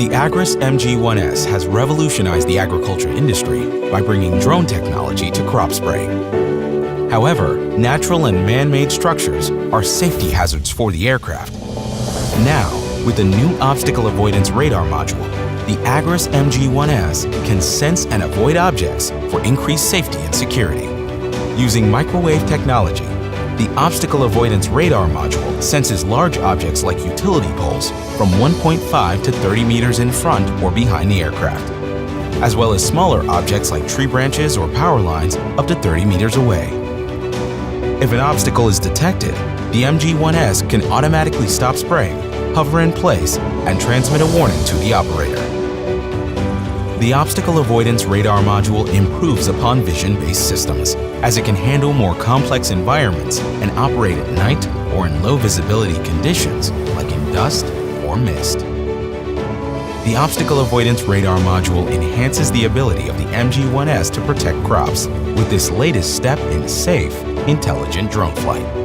The Agras MG1S has revolutionized the agriculture industry by bringing drone technology to crop spraying. However, natural and man-made structures are safety hazards for the aircraft. Now, with the new obstacle avoidance radar module, the Agras MG1S can sense and avoid objects for increased safety and security. Using microwave technology, the obstacle avoidance radar module senses large objects like utility poles from 1.5 to 30 meters in front or behind the aircraft, as well as smaller objects like tree branches or power lines up to 30 meters away. If an obstacle is detected, the MG1S can automatically stop spraying, hover in place, and transmit a warning to the operator. The obstacle avoidance radar module improves upon vision-based systems, as it can handle more complex environments and operate at night or in low visibility conditions like in dust or mist. The obstacle avoidance radar module enhances the ability of the MG1S to protect crops with this latest step in safe, intelligent drone flight.